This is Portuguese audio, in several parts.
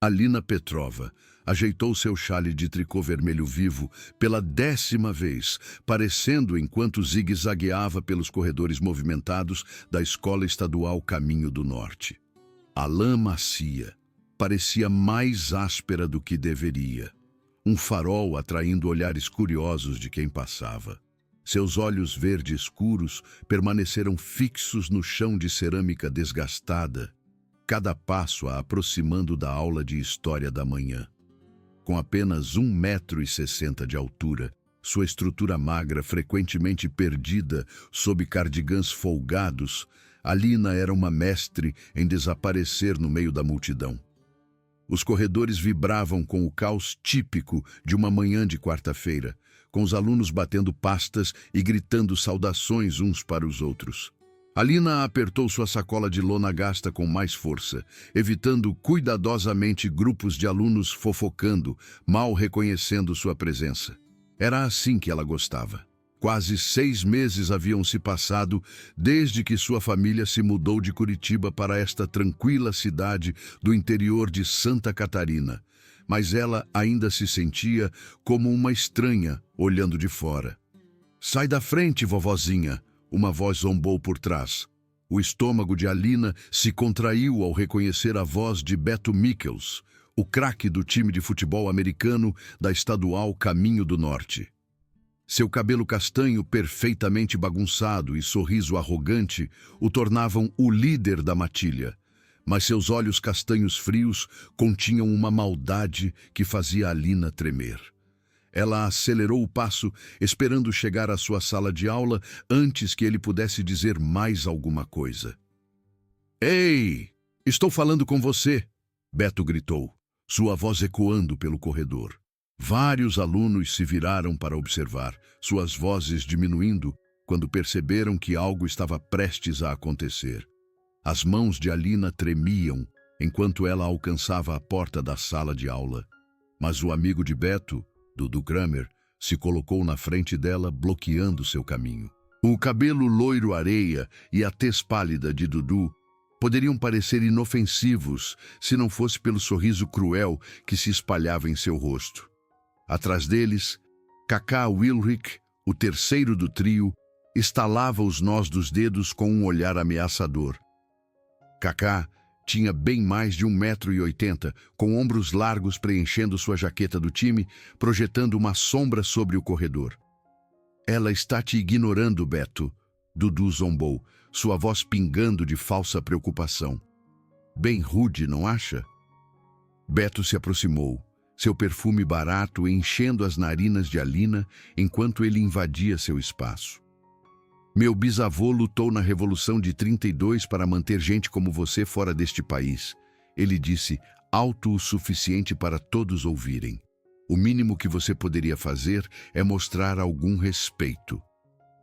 Alina Petrova ajeitou seu chale de tricô vermelho vivo pela 10ª vez, parecendo enquanto zigue-zagueava pelos corredores movimentados da Escola Estadual Caminho do Norte. A lã macia parecia mais áspera do que deveria, um farol atraindo olhares curiosos de quem passava. Seus olhos verde escuros permaneceram fixos no chão de cerâmica desgastada, cada passo a aproximando da aula de História da manhã. Com apenas 1,60 m de altura, sua estrutura magra frequentemente perdida sob cardigãs folgados, Alina era uma mestre em desaparecer no meio da multidão. Os corredores vibravam com o caos típico de uma manhã de quarta-feira, com os alunos batendo pastas e gritando saudações uns para os outros. Alina apertou sua sacola de lona gasta com mais força, evitando cuidadosamente grupos de alunos fofocando, mal reconhecendo sua presença. Era assim que ela gostava. Quase 6 meses haviam se passado desde que sua família se mudou de Curitiba para esta tranquila cidade do interior de Santa Catarina, mas ela ainda se sentia como uma estranha olhando de fora. "Sai da frente, vovozinha!" Uma voz zombou por trás. O estômago de Alina se contraiu ao reconhecer a voz de Beto Michels, o craque do time de futebol americano da Estadual Caminho do Norte. Seu cabelo castanho perfeitamente bagunçado e sorriso arrogante o tornavam o líder da matilha, mas seus olhos castanhos frios continham uma maldade que fazia Alina tremer. Ela acelerou o passo, esperando chegar à sua sala de aula antes que ele pudesse dizer mais alguma coisa. "Ei, estou falando com você!" Beto gritou, sua voz ecoando pelo corredor. Vários alunos se viraram para observar, suas vozes diminuindo quando perceberam que algo estava prestes a acontecer. As mãos de Alina tremiam enquanto ela alcançava a porta da sala de aula, mas o amigo de Beto, Dudu Kramer, se colocou na frente dela, bloqueando seu caminho. O cabelo loiro areia e a tez pálida de Dudu poderiam parecer inofensivos se não fosse pelo sorriso cruel que se espalhava em seu rosto. Atrás deles, Kaká Wilrich, o terceiro do trio, estalava os nós dos dedos com um olhar ameaçador. Kaká tinha bem mais de 1,80 m, com ombros largos preenchendo sua jaqueta do time, projetando uma sombra sobre o corredor. "Ela está te ignorando, Beto", Dudu zombou, sua voz pingando de falsa preocupação. "Bem rude, não acha?" Beto se aproximou, seu perfume barato enchendo as narinas de Alina enquanto ele invadia seu espaço. "Meu bisavô lutou na Revolução de 32 para manter gente como você fora deste país", ele disse, alto o suficiente para todos ouvirem. "O mínimo que você poderia fazer é mostrar algum respeito."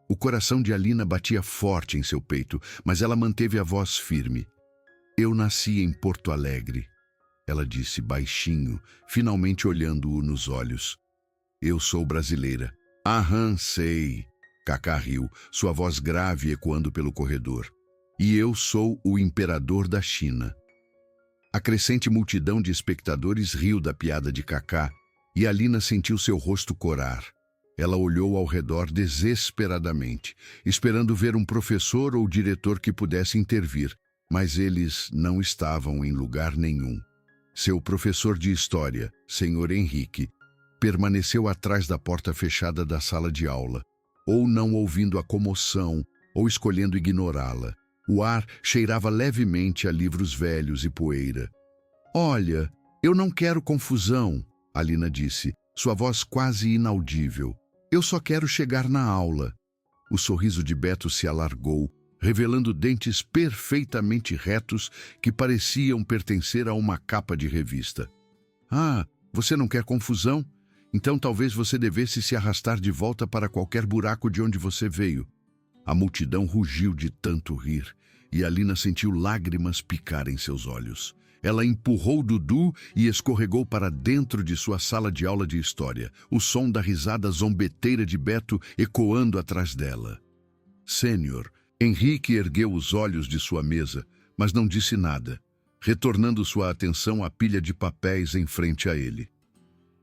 O coração de Alina batia forte em seu peito, mas ela manteve a voz firme. "Eu nasci em Porto Alegre", ela disse baixinho, finalmente olhando-o nos olhos. "Eu sou brasileira." "Aham, sei." Kaká riu, sua voz grave ecoando pelo corredor. "E eu sou o imperador da China." A crescente multidão de espectadores riu da piada de Kaká e Alina sentiu seu rosto corar. Ela olhou ao redor desesperadamente, esperando ver um professor ou diretor que pudesse intervir, mas eles não estavam em lugar nenhum. Seu professor de história, Sr. Henrique, permaneceu atrás da porta fechada da sala de aula, ou não ouvindo a comoção, ou escolhendo ignorá-la. O ar cheirava levemente a livros velhos e poeira. "Olha, eu não quero confusão", Alina disse, sua voz quase inaudível. "Eu só quero chegar na aula." O sorriso de Beto se alargou, revelando dentes perfeitamente retos que pareciam pertencer a uma capa de revista. "Ah, você não quer confusão? Então talvez você devesse se arrastar de volta para qualquer buraco de onde você veio." A multidão rugiu de tanto rir, e Alina sentiu lágrimas picar em seus olhos. Ela empurrou Dudu e escorregou para dentro de sua sala de aula de história, o som da risada zombeteira de Beto ecoando atrás dela. "Sênior", Henrique ergueu os olhos de sua mesa, mas não disse nada. retornando sua atenção à pilha de papéis em frente a ele.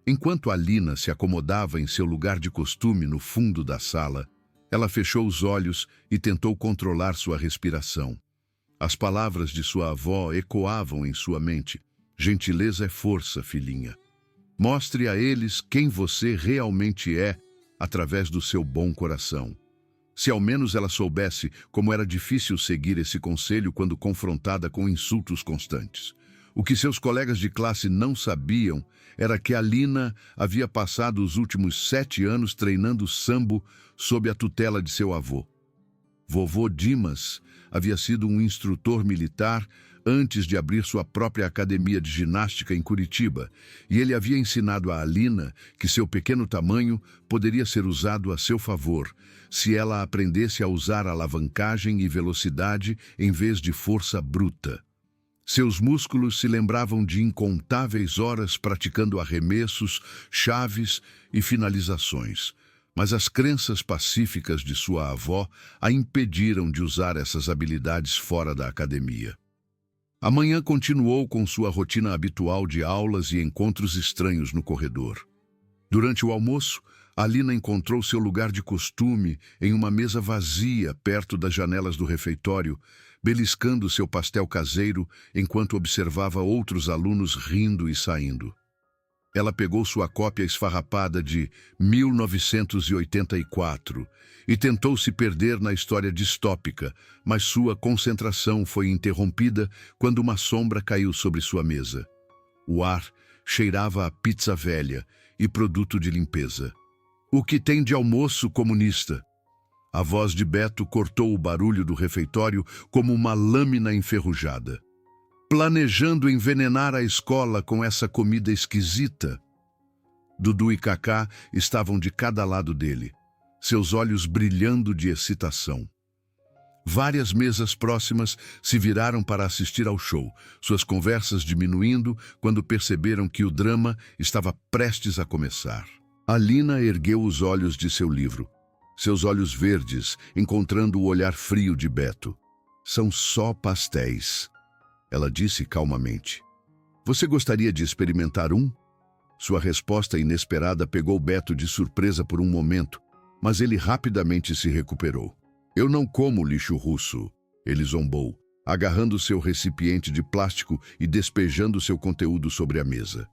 Enquanto Alina se acomodava em seu lugar de costume no fundo da sala, ela fechou os olhos e tentou controlar sua respiração. As palavras de sua avó ecoavam em sua mente. Gentileza é força, filhinha. Mostre a eles quem você realmente é através do seu bom coração. Se ao menos ela soubesse como era difícil seguir esse conselho quando confrontada com insultos constantes. O que seus colegas de classe não sabiam era que Alina havia passado os últimos 7 anos treinando sambo sob a tutela de seu avô. Vovô Dimas havia sido um instrutor militar antes de abrir sua própria academia de ginástica em Curitiba, e ele havia ensinado a Alina que seu pequeno tamanho poderia ser usado a seu favor, se ela aprendesse a usar alavancagem e velocidade em vez de força bruta. Seus músculos se lembravam de incontáveis horas praticando arremessos, chaves e finalizações, mas as crenças pacíficas de sua avó a impediram de usar essas habilidades fora da academia. A manhã continuou com sua rotina habitual de aulas e encontros estranhos no corredor. Durante o almoço, Alina encontrou seu lugar de costume em uma mesa vazia perto das janelas do refeitório, beliscando seu pastel caseiro enquanto observava outros alunos rindo e saindo. Ela pegou sua cópia esfarrapada de 1984 e tentou se perder na história distópica, mas sua concentração foi interrompida quando uma sombra caiu sobre sua mesa. O ar cheirava a pizza velha e produto de limpeza. "O que tem de almoço, comunista?" A voz de Beto cortou o barulho do refeitório como uma lâmina enferrujada. "Planejando envenenar a escola com essa comida esquisita?" Dudu e Cacá estavam de cada lado dele, seus olhos brilhando de excitação. Várias mesas próximas se viraram para assistir ao show, suas conversas diminuindo quando perceberam que o drama estava prestes a começar. Alina ergueu os olhos de seu livro, seus olhos verdes encontrando o olhar frio de Beto. "São só pastéis," ela disse calmamente. "Você gostaria de experimentar um?" Sua resposta inesperada pegou Beto de surpresa por um momento, mas ele rapidamente se recuperou. "Eu não como lixo russo," ele zombou, agarrando seu recipiente de plástico e despejando seu conteúdo sobre a mesa.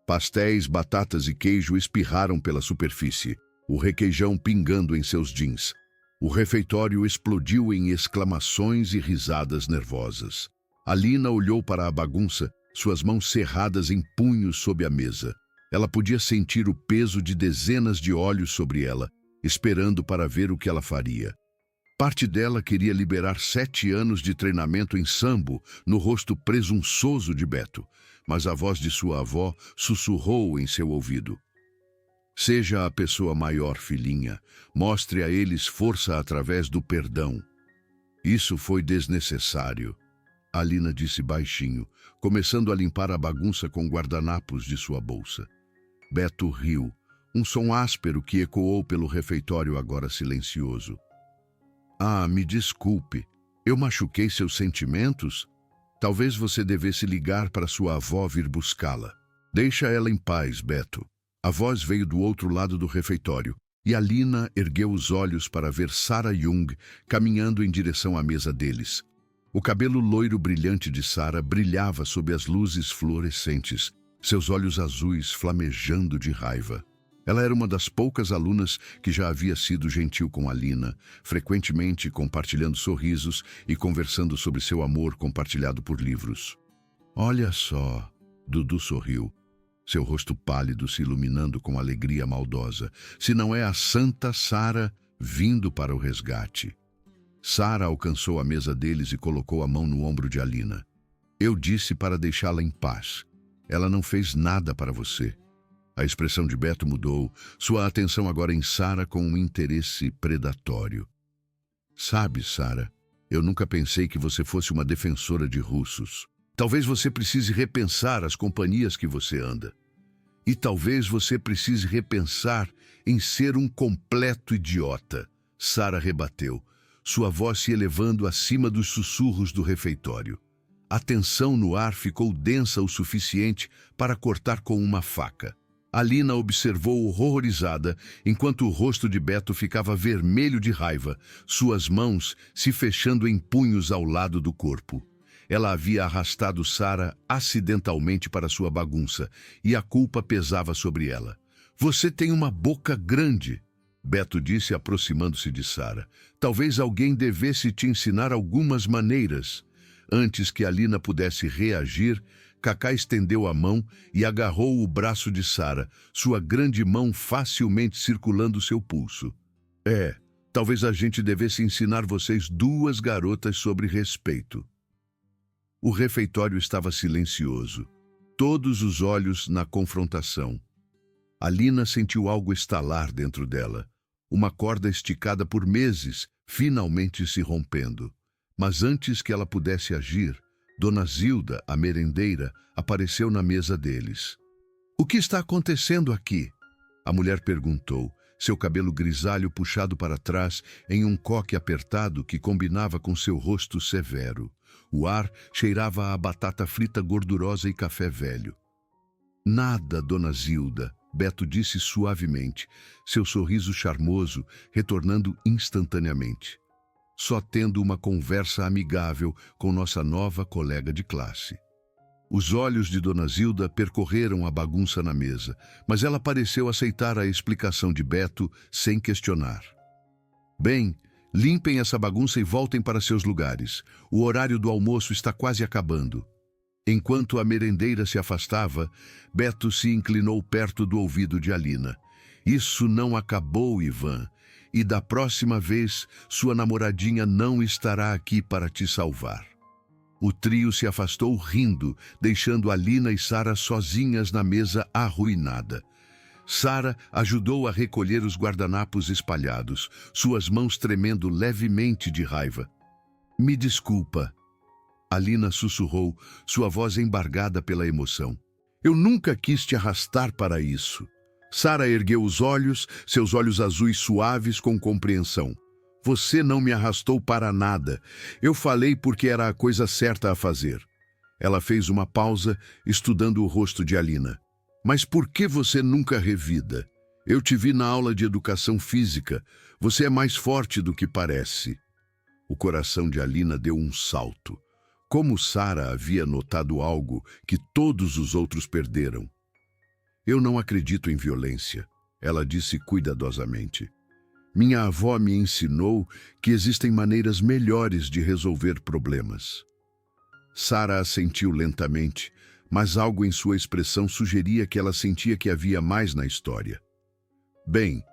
Pastéis, batatas e queijo espirraram pela superfície, o requeijão pingando em seus jeans. O refeitório explodiu em exclamações e risadas nervosas. Alina olhou para a bagunça, suas mãos cerradas em punhos sob a mesa. Ela podia sentir o peso de dezenas de olhos sobre ela, esperando para ver o que ela faria. Parte dela queria liberar 7 anos de treinamento em sambo no rosto presunçoso de Beto, mas a voz de sua avó sussurrou em seu ouvido. "Seja a pessoa maior, filhinha. Mostre a eles força através do perdão." "Isso foi desnecessário," Alina disse baixinho, começando a limpar a bagunça com guardanapos de sua bolsa. Beto riu, um som áspero que ecoou pelo refeitório agora silencioso. "Ah, me desculpe. Eu machuquei seus sentimentos? Talvez você devesse ligar para sua avó vir buscá-la." "Deixa ela em paz, Beto." A voz veio do outro lado do refeitório, e Alina ergueu os olhos para ver Sarah Jung caminhando em direção à mesa deles. O cabelo loiro brilhante de Sarah brilhava sob as luzes fluorescentes, seus olhos azuis flamejando de raiva. Ela era uma das poucas alunas que já havia sido gentil com Alina, frequentemente compartilhando sorrisos e conversando sobre seu amor compartilhado por livros. "Olha só," Dudu sorriu, seu rosto pálido se iluminando com alegria maldosa. "Se não é a Santa Sarah vindo para o resgate." Sarah alcançou a mesa deles e colocou a mão no ombro de Alina. "Eu disse para deixá-la em paz. Ela não fez nada para você." A expressão de Beto mudou, sua atenção agora em Sarah com um interesse predatório. "Sabe, Sarah, eu nunca pensei que você fosse uma defensora de russos. Talvez você precise repensar as companhias que você anda. E talvez você precise repensar em ser um completo idiota," Sarah rebateu, sua voz se elevando acima dos sussurros do refeitório. A tensão no ar ficou densa o suficiente para cortar com uma faca. Alina observou horrorizada, enquanto o rosto de Beto ficava vermelho de raiva, suas mãos se fechando em punhos ao lado do corpo. Ela havia arrastado Sara acidentalmente para sua bagunça, e a culpa pesava sobre ela. "Você tem uma boca grande", Beto disse, aproximando-se de Sara. "Talvez alguém devesse te ensinar algumas maneiras." Antes que Alina pudesse reagir, Cacá estendeu a mão e agarrou o braço de Sara, sua grande mão facilmente circulando seu pulso. Talvez a gente devesse ensinar vocês duas garotas sobre respeito." O refeitório estava silencioso, todos os olhos na confrontação. Alina sentiu algo estalar dentro dela, uma corda esticada por meses, finalmente se rompendo. Mas antes que ela pudesse agir, Dona Zilda, a merendeira, apareceu na mesa deles. "O que está acontecendo aqui?" A mulher perguntou, seu cabelo grisalho puxado para trás em um coque apertado que combinava com seu rosto severo. O ar cheirava a batata frita gordurosa e café velho. "Nada, Dona Zilda", Beto disse suavemente, seu sorriso charmoso retornando instantaneamente. "Só tendo uma conversa amigável com nossa nova colega de classe." Os olhos de Dona Zilda percorreram a bagunça na mesa, mas ela pareceu aceitar a explicação de Beto sem questionar. "Bem, limpem essa bagunça e voltem para seus lugares. O horário do almoço está quase acabando." Enquanto a merendeira se afastava, Beto se inclinou perto do ouvido de Alina. "Isso não acabou, Ivan. E da próxima vez, sua namoradinha não estará aqui para te salvar." O trio se afastou rindo, deixando Alina e Sara sozinhas na mesa arruinada. Sara ajudou a recolher os guardanapos espalhados, suas mãos tremendo levemente de raiva. "Me desculpa", Alina sussurrou, sua voz embargada pela emoção. "Eu nunca quis te arrastar para isso." Sara ergueu os olhos, seus olhos azuis suaves com compreensão. "Você não me arrastou para nada. Eu falei porque era a coisa certa a fazer." Ela fez uma pausa, estudando o rosto de Alina. "Mas por que você nunca revida? Eu te vi na aula de educação física. Você é mais forte do que parece." O coração de Alina deu um salto. Como Sara havia notado algo que todos os outros perderam. "Eu não acredito em violência", ela disse cuidadosamente. "Minha avó me ensinou que existem maneiras melhores de resolver problemas." Sara assentiu lentamente, mas algo em sua expressão sugeria que ela sentia que havia mais na história. "Bem,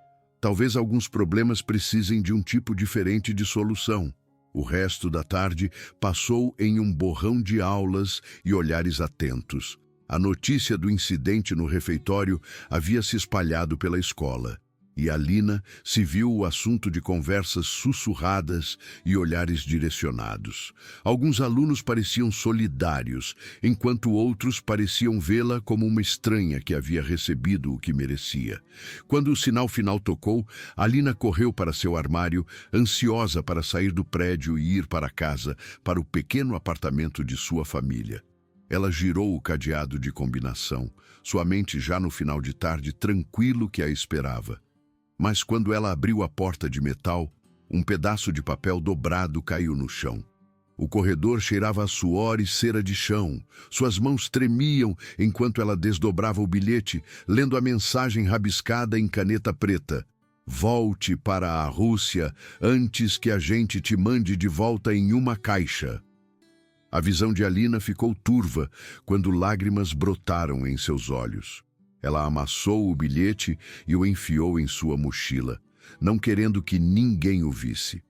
talvez alguns problemas precisem de um tipo diferente de solução." O resto da tarde passou em um borrão de aulas e olhares atentos. A notícia do incidente no refeitório havia se espalhado pela escola, e Alina se viu o assunto de conversas sussurradas e olhares direcionados. Alguns alunos pareciam solidários, enquanto outros pareciam vê-la como uma estranha que havia recebido o que merecia. Quando o sinal final tocou, Alina correu para seu armário, ansiosa para sair do prédio e ir para casa, para o pequeno apartamento de sua família. Ela girou o cadeado de combinação, sua mente já no final de tarde tranquilo que a esperava. Mas quando ela abriu a porta de metal, um pedaço de papel dobrado caiu no chão. O corredor cheirava a suor e cera de chão. Suas mãos tremiam enquanto ela desdobrava o bilhete, lendo a mensagem rabiscada em caneta preta. "Volte para a Rússia antes que a gente te mande de volta em uma caixa." A visão de Alina ficou turva quando lágrimas brotaram em seus olhos. Ela amassou o bilhete e o enfiou em sua mochila, não querendo que ninguém o visse.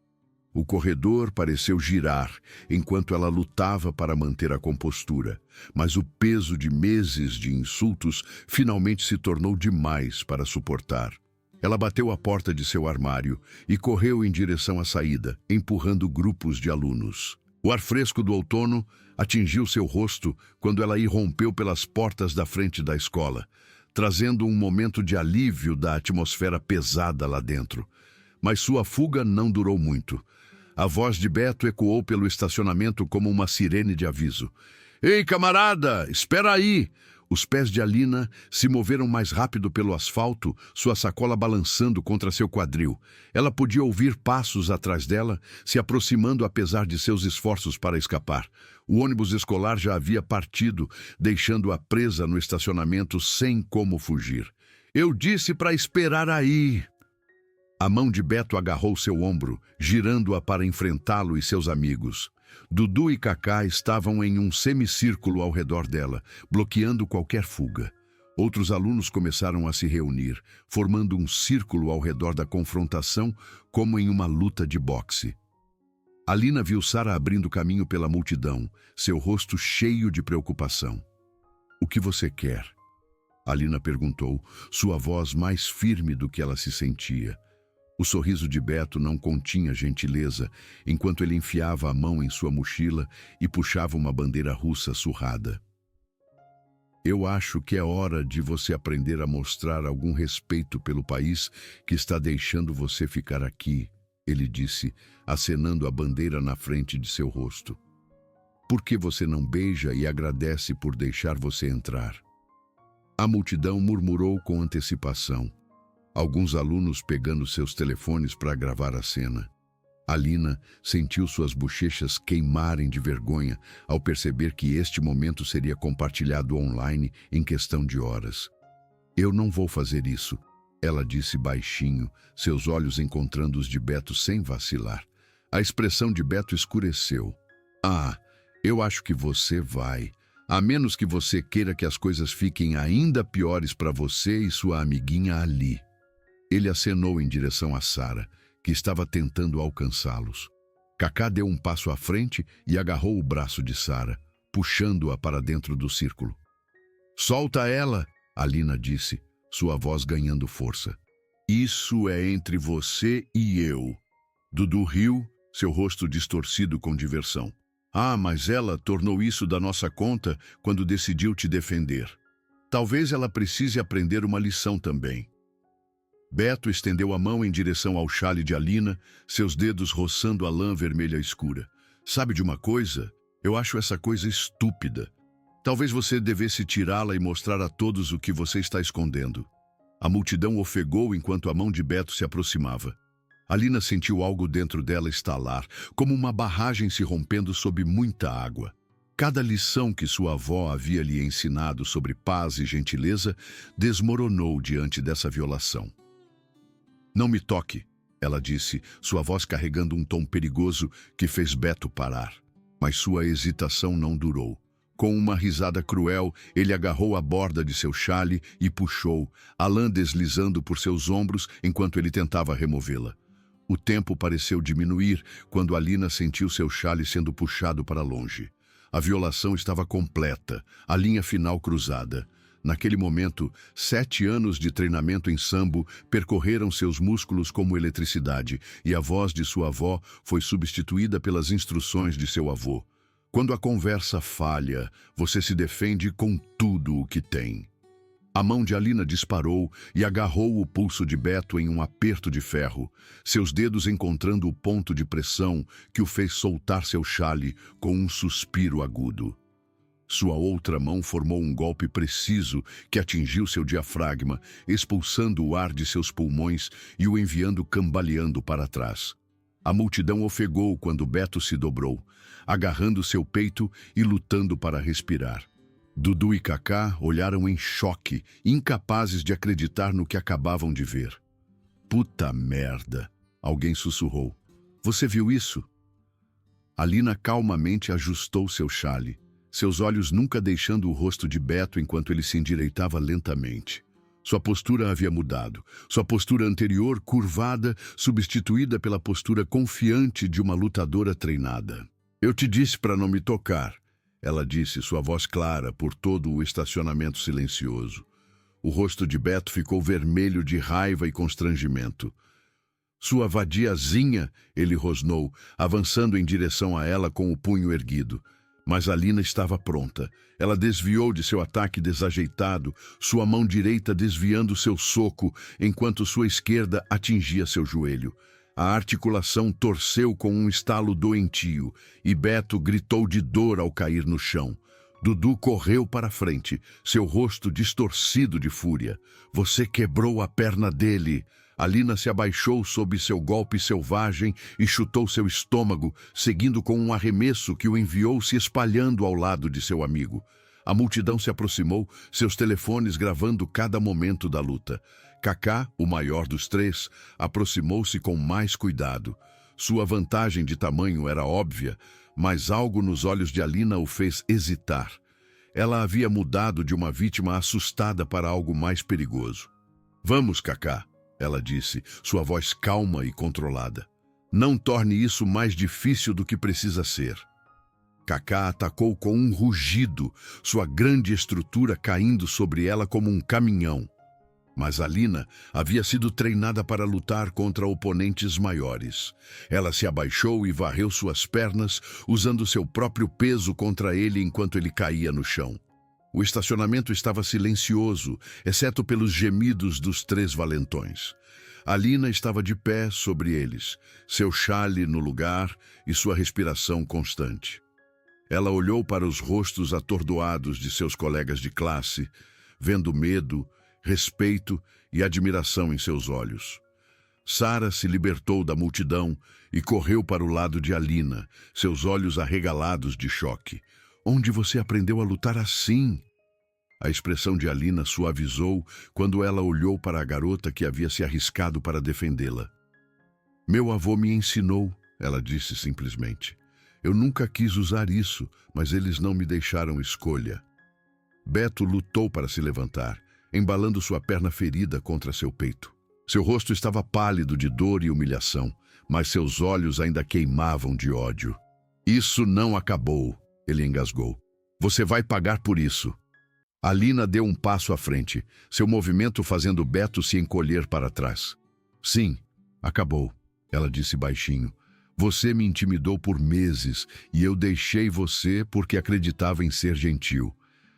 O corredor pareceu girar enquanto ela lutava para manter a compostura, mas o peso de meses de insultos finalmente se tornou demais para suportar. Ela bateu a porta de seu armário e correu em direção à saída, empurrando grupos de alunos. O ar fresco do outono atingiu seu rosto quando ela irrompeu pelas portas da frente da escola, trazendo um momento de alívio da atmosfera pesada lá dentro. Mas sua fuga não durou muito. A voz de Beto ecoou pelo estacionamento como uma sirene de aviso. Ei, camarada, espera aí! Os pés de Alina se moveram mais rápido pelo asfalto, sua sacola balançando contra seu quadril. Ela podia ouvir passos atrás dela, se aproximando apesar de seus esforços para escapar. O ônibus escolar já havia partido, deixando-a presa no estacionamento sem como fugir. Eu disse para esperar aí! A mão de Beto agarrou seu ombro, girando-a para enfrentá-lo e seus amigos. Dudu e Cacá estavam em um semicírculo ao redor dela, bloqueando qualquer fuga. Outros alunos começaram a se reunir, formando um círculo ao redor da confrontação, como em uma luta de boxe. Alina viu Sara abrindo caminho pela multidão, seu rosto cheio de preocupação. O que você quer? Alina perguntou, sua voz mais firme do que ela se sentia. O sorriso de Beto não continha gentileza, enquanto ele enfiava a mão em sua mochila e puxava uma bandeira russa surrada. Eu acho que é hora de você aprender a mostrar algum respeito pelo país que está deixando você ficar aqui, ele disse, acenando a bandeira na frente de seu rosto. Por que você não beija e agradece por deixar você entrar? A multidão murmurou com antecipação. Alguns alunos pegando seus telefones para gravar a cena. Alina sentiu suas bochechas queimarem de vergonha ao perceber que este momento seria compartilhado online em questão de horas. Eu não vou fazer isso, ela disse baixinho, seus olhos encontrando os de Beto sem vacilar. A expressão de Beto escureceu. Ah, eu acho que você vai. A menos que você queira que as coisas fiquem ainda piores para você e sua amiguinha ali. Ele acenou em direção a Sara, que estava tentando alcançá-los. Cacá deu um passo à frente e agarrou o braço de Sara, puxando-a para dentro do círculo. Solta ela, Alina disse, sua voz ganhando força. Isso é entre você e eu. Dudu riu, seu rosto distorcido com diversão. Ah, mas ela tornou isso da nossa conta quando decidiu te defender. Talvez ela precise aprender uma lição também. Beto estendeu a mão em direção ao xale de Alina, seus dedos roçando a lã vermelha escura. Sabe de uma coisa? Eu acho essa coisa estúpida. Talvez você devesse tirá-la e mostrar a todos o que você está escondendo. A multidão ofegou enquanto a mão de Beto se aproximava. Alina sentiu algo dentro dela estalar, como uma barragem se rompendo sob muita água. Cada lição que sua avó havia lhe ensinado sobre paz e gentileza desmoronou diante dessa violação. Não me toque, ela disse, sua voz carregando um tom perigoso que fez Beto parar. Mas sua hesitação não durou. Com uma risada cruel, ele agarrou a borda de seu xale e puxou, a lã deslizando por seus ombros enquanto ele tentava removê-la. O tempo pareceu diminuir quando Alina sentiu seu xale sendo puxado para longe. A violação estava completa, a linha final cruzada. Naquele momento, 7 anos de treinamento em sambo percorreram seus músculos como eletricidade e a voz de sua avó foi substituída pelas instruções de seu avô. Quando a conversa falha, você se defende com tudo o que tem. A mão de Alina disparou e agarrou o pulso de Beto em um aperto de ferro, seus dedos encontrando o ponto de pressão que o fez soltar seu xale com um suspiro agudo. Sua outra mão formou um golpe preciso que atingiu seu diafragma, expulsando o ar de seus pulmões e o enviando cambaleando para trás. A multidão ofegou quando Beto se dobrou, agarrando seu peito e lutando para respirar. Dudu e Cacá olharam em choque, incapazes de acreditar no que acabavam de ver. Puta merda! Alguém sussurrou. Você viu isso? Alina calmamente ajustou seu xale, seus olhos nunca deixando o rosto de Beto enquanto ele se endireitava lentamente. Sua postura havia mudado. Sua postura anterior, curvada, substituída pela postura confiante de uma lutadora treinada. Eu te disse para não me tocar, ela disse, sua voz clara por todo o estacionamento silencioso. O rosto de Beto ficou vermelho de raiva e constrangimento. Sua vadiazinha, ele rosnou, avançando em direção a ela com o punho erguido. Mas Alina estava pronta. Ela desviou de seu ataque desajeitado, sua mão direita desviando seu soco, enquanto sua esquerda atingia seu joelho. A articulação torceu com um estalo doentio e Beto gritou de dor ao cair no chão. Dudu correu para a frente, seu rosto distorcido de fúria. Você quebrou a perna dele. Alina se abaixou sob seu golpe selvagem e chutou seu estômago, seguindo com um arremesso que o enviou se espalhando ao lado de seu amigo. A multidão se aproximou, seus telefones gravando cada momento da luta. Kaká, o maior dos três, aproximou-se com mais cuidado. Sua vantagem de tamanho era óbvia, mas algo nos olhos de Alina o fez hesitar. Ela havia mudado de uma vítima assustada para algo mais perigoso. Vamos, Kaká, ela disse, sua voz calma e controlada. Não torne isso mais difícil do que precisa ser. Kaká atacou com um rugido, sua grande estrutura caindo sobre ela como um caminhão. Mas Alina havia sido treinada para lutar contra oponentes maiores. Ela se abaixou e varreu suas pernas, usando seu próprio peso contra ele enquanto ele caía no chão. O estacionamento estava silencioso, exceto pelos gemidos dos três valentões. Alina estava de pé sobre eles, seu chale no lugar e sua respiração constante. Ela olhou para os rostos atordoados de seus colegas de classe, vendo medo, respeito e admiração em seus olhos. Sara se libertou da multidão e correu para o lado de Alina, seus olhos arregalados de choque. Onde você aprendeu a lutar assim? A expressão de Alina suavizou quando ela olhou para a garota que havia se arriscado para defendê-la. Meu avô me ensinou, ela disse simplesmente. Eu nunca quis usar isso, mas eles não me deixaram escolha. Beto lutou para se levantar, embalando sua perna ferida contra seu peito. Seu rosto estava pálido de dor e humilhação, mas seus olhos ainda queimavam de ódio. Isso não acabou, ele engasgou. Você vai pagar por isso. Alina deu um passo à frente, seu movimento fazendo Beto se encolher para trás. Sim, acabou, ela disse baixinho. Você me intimidou por meses e eu deixei você porque acreditava em ser gentil.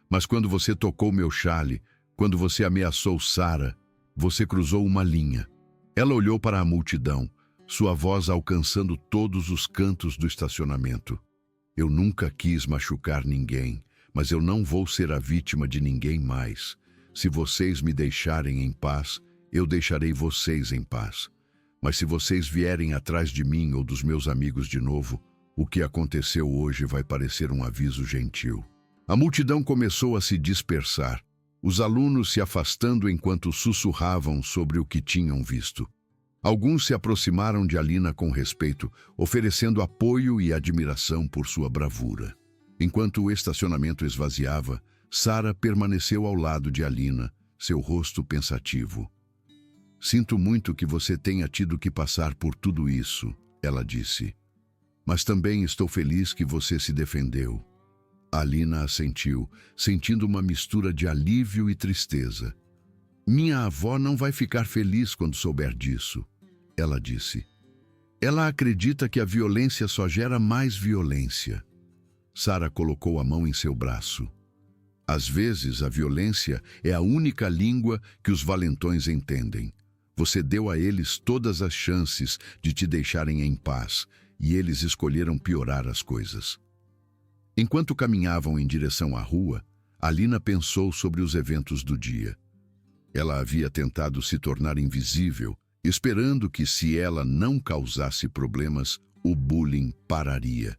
Mas quando você tocou meu chale, quando você ameaçou Sara, você cruzou uma linha. Ela olhou para a multidão, sua voz alcançando todos os cantos do estacionamento. Eu nunca quis machucar ninguém, mas eu não vou ser a vítima de ninguém mais. Se vocês me deixarem em paz, eu deixarei vocês em paz. Mas se vocês vierem atrás de mim ou dos meus amigos de novo, o que aconteceu hoje vai parecer um aviso gentil. A multidão começou a se dispersar, os alunos se afastando enquanto sussurravam sobre o que tinham visto. Alguns se aproximaram de Alina com respeito, oferecendo apoio e admiração por sua bravura. Enquanto o estacionamento esvaziava, Sara permaneceu ao lado de Alina, seu rosto pensativo. Sinto muito que você tenha tido que passar por tudo isso, ela disse. Mas também estou feliz que você se defendeu. Alina assentiu, sentindo uma mistura de alívio e tristeza. Minha avó não vai ficar feliz quando souber disso, ela disse. Ela acredita que a violência só gera mais violência. Sara colocou a mão em seu braço. Às vezes, a violência é a única língua que os valentões entendem. Você deu a eles todas as chances de te deixarem em paz, e eles escolheram piorar as coisas. Enquanto caminhavam em direção à rua, Alina pensou sobre os eventos do dia. Ela havia tentado se tornar invisível, esperando que, se ela não causasse problemas, o bullying pararia.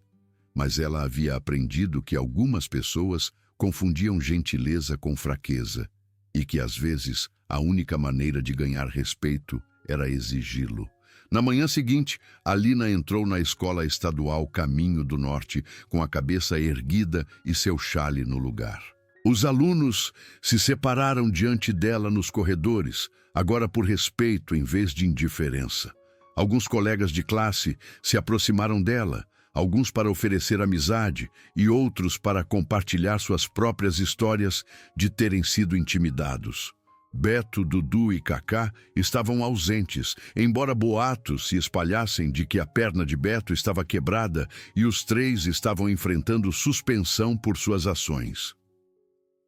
Mas ela havia aprendido que algumas pessoas confundiam gentileza com fraqueza e que, às vezes, a única maneira de ganhar respeito era exigi-lo. Na manhã seguinte, Alina entrou na escola estadual Caminho do Norte com a cabeça erguida e seu chale no lugar. Os alunos se separaram diante dela nos corredores, agora por respeito em vez de indiferença. Alguns colegas de classe se aproximaram dela, alguns para oferecer amizade e outros para compartilhar suas próprias histórias de terem sido intimidados. Beto, Dudu e Kaká estavam ausentes, embora boatos se espalhassem de que a perna de Beto estava quebrada e os três estavam enfrentando suspensão por suas ações.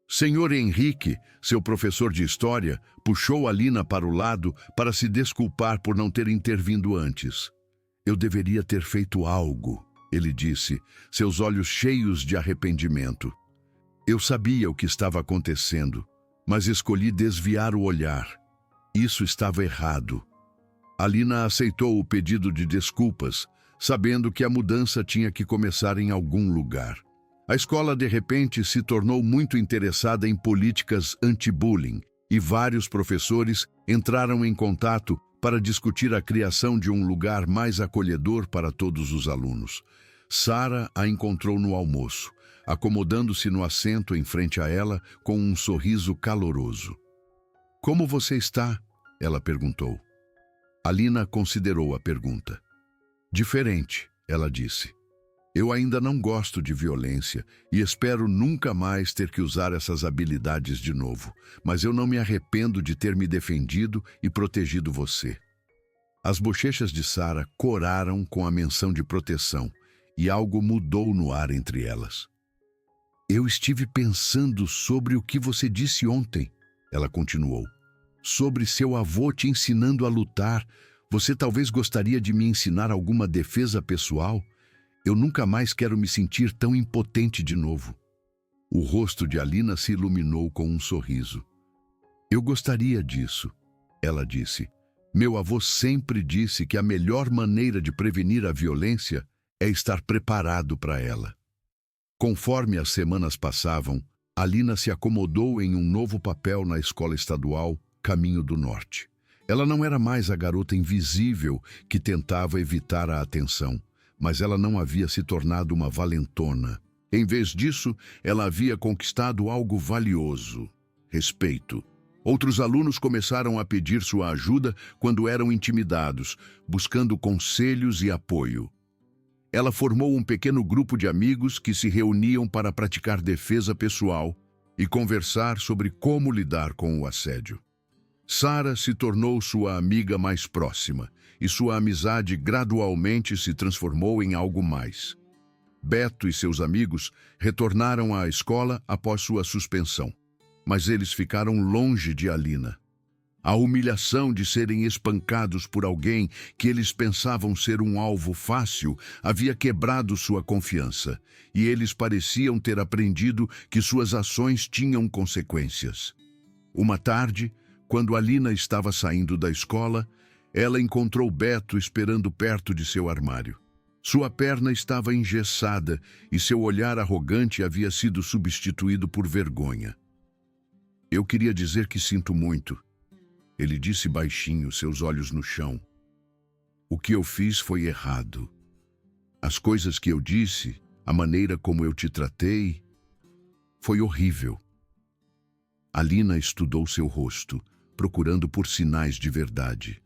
Senhor Henrique, seu professor de história, puxou Alina para o lado para se desculpar por não ter intervindo antes. Eu deveria ter feito algo, ele disse, seus olhos cheios de arrependimento. Eu sabia o que estava acontecendo, mas escolhi desviar o olhar. Isso estava errado. Alina aceitou o pedido de desculpas, sabendo que a mudança tinha que começar em algum lugar. A escola, de repente, se tornou muito interessada em políticas anti-bullying e vários professores entraram em contato para discutir a criação de um lugar mais acolhedor para todos os alunos. Sara a encontrou no almoço, acomodando-se no assento em frente a ela com um sorriso caloroso. "Como você está?" ela perguntou. Alina considerou a pergunta. "Diferente", ela disse. "Eu ainda não gosto de violência e espero nunca mais ter que usar essas habilidades de novo, mas eu não me arrependo de ter me defendido e protegido você." As bochechas de Sara coraram com a menção de proteção e algo mudou no ar entre elas. "Eu estive pensando sobre o que você disse ontem", ela continuou. "Sobre seu avô te ensinando a lutar. Você talvez gostaria de me ensinar alguma defesa pessoal? Eu nunca mais quero me sentir tão impotente de novo." O rosto de Alina se iluminou com um sorriso. "Eu gostaria disso", ela disse. "Meu avô sempre disse que a melhor maneira de prevenir a violência é estar preparado para ela." Conforme as semanas passavam, Alina se acomodou em um novo papel na escola estadual Caminho do Norte. Ela não era mais a garota invisível que tentava evitar a atenção, mas ela não havia se tornado uma valentona. Em vez disso, ela havia conquistado algo valioso: respeito. Outros alunos começaram a pedir sua ajuda quando eram intimidados, buscando conselhos e apoio. Ela formou um pequeno grupo de amigos que se reuniam para praticar defesa pessoal e conversar sobre como lidar com o assédio. Sara se tornou sua amiga mais próxima, e sua amizade gradualmente se transformou em algo mais. Beto e seus amigos retornaram à escola após sua suspensão, mas eles ficaram longe de Alina. A humilhação de serem espancados por alguém que eles pensavam ser um alvo fácil havia quebrado sua confiança, e eles pareciam ter aprendido que suas ações tinham consequências. Uma tarde, quando Alina estava saindo da escola, ela encontrou Beto esperando perto de seu armário. Sua perna estava engessada e seu olhar arrogante havia sido substituído por vergonha. "Eu queria dizer que sinto muito", ele disse baixinho, seus olhos no chão. "O que eu fiz foi errado. As coisas que eu disse, a maneira como eu te tratei, foi horrível." Alina estudou seu rosto, procurando por sinais de verdade.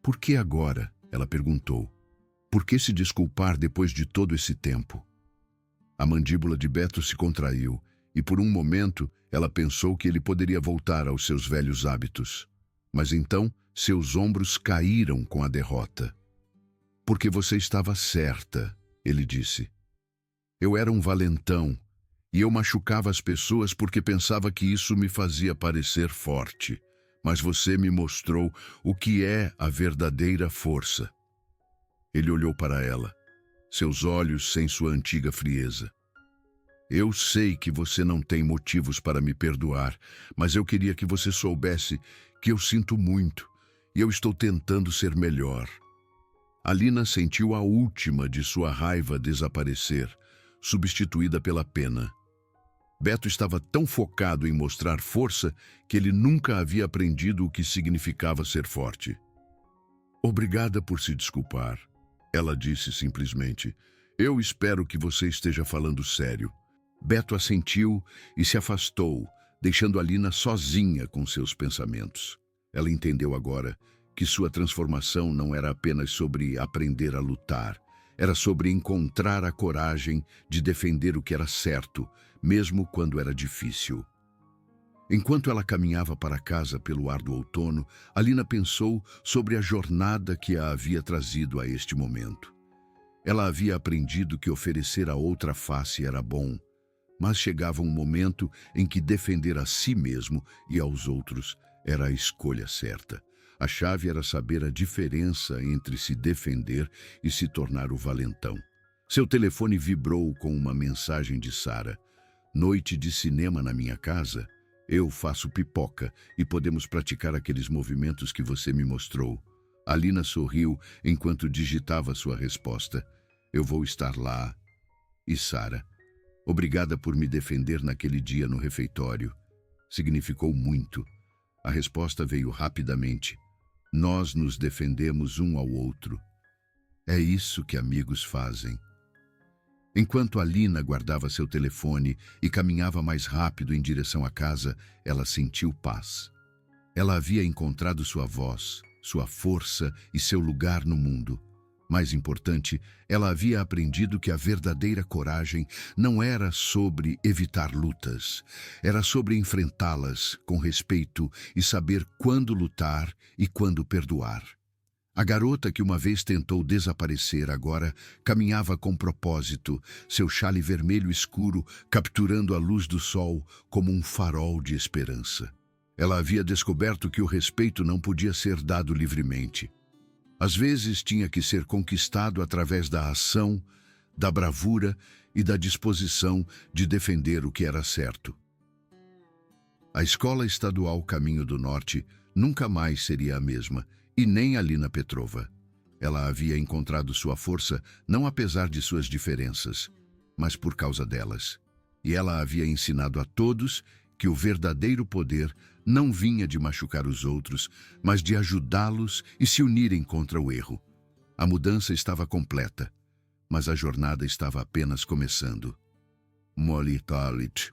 "Por que agora?" ela perguntou. "Por que se desculpar depois de todo esse tempo?" A mandíbula de Beto se contraiu, e por um momento ela pensou que ele poderia voltar aos seus velhos hábitos. Mas então seus ombros caíram com a derrota. "Porque você estava certa", ele disse. "Eu era um valentão, e eu machucava as pessoas porque pensava que isso me fazia parecer forte. Mas você me mostrou o que é a verdadeira força." Ele olhou para ela, seus olhos sem sua antiga frieza. "Eu sei que você não tem motivos para me perdoar, mas eu queria que você soubesse que eu sinto muito, e eu estou tentando ser melhor." Alina sentiu a última de sua raiva desaparecer, substituída pela pena. Beto estava tão focado em mostrar força que ele nunca havia aprendido o que significava ser forte. "Obrigada por se desculpar", ela disse simplesmente. "Eu espero que você esteja falando sério." Beto assentiu e se afastou, deixando Alina sozinha com seus pensamentos. Ela entendeu agora que sua transformação não era apenas sobre aprender a lutar, era sobre encontrar a coragem de defender o que era certo, mesmo quando era difícil. Enquanto ela caminhava para casa pelo ar do outono, Alina pensou sobre a jornada que a havia trazido a este momento. Ela havia aprendido que oferecer a outra face era bom, Mas chegava um momento em que defender a si mesmo e aos outros era a escolha certa. A chave era saber a diferença entre se defender e se tornar o valentão. Seu telefone vibrou com uma mensagem de Sara. Noite de cinema na minha casa? Eu faço pipoca e podemos praticar aqueles movimentos que você me mostrou. Alina sorriu enquanto digitava sua resposta. Eu vou estar lá. E Sara, obrigada por me defender naquele dia no refeitório. Significou muito. A resposta veio rapidamente. Nós nos defendemos um ao outro. É isso que amigos fazem. Enquanto Alina guardava seu telefone e caminhava mais rápido em direção à casa, ela sentiu paz. Ela havia encontrado sua voz, sua força e seu lugar no mundo. Mais importante, ela havia aprendido que a verdadeira coragem não era sobre evitar lutas, era sobre enfrentá-las com respeito e saber quando lutar e quando perdoar. A garota que uma vez tentou desaparecer agora caminhava com propósito, seu chale vermelho escuro capturando a luz do sol como um farol de esperança. Ela havia descoberto que o respeito não podia ser dado livremente. Às vezes tinha que ser conquistado através da ação, da bravura e da disposição de defender o que era certo. A Escola Estadual Caminho do Norte nunca mais seria a mesma, e nem Alina Petrova. Ela havia encontrado sua força não apesar de suas diferenças, mas por causa delas. E ela havia ensinado a todos que o verdadeiro poder não vinha de machucar os outros, mas de ajudá-los e se unirem contra o erro. A mudança estava completa, mas a jornada estava apenas começando. Molly Talit.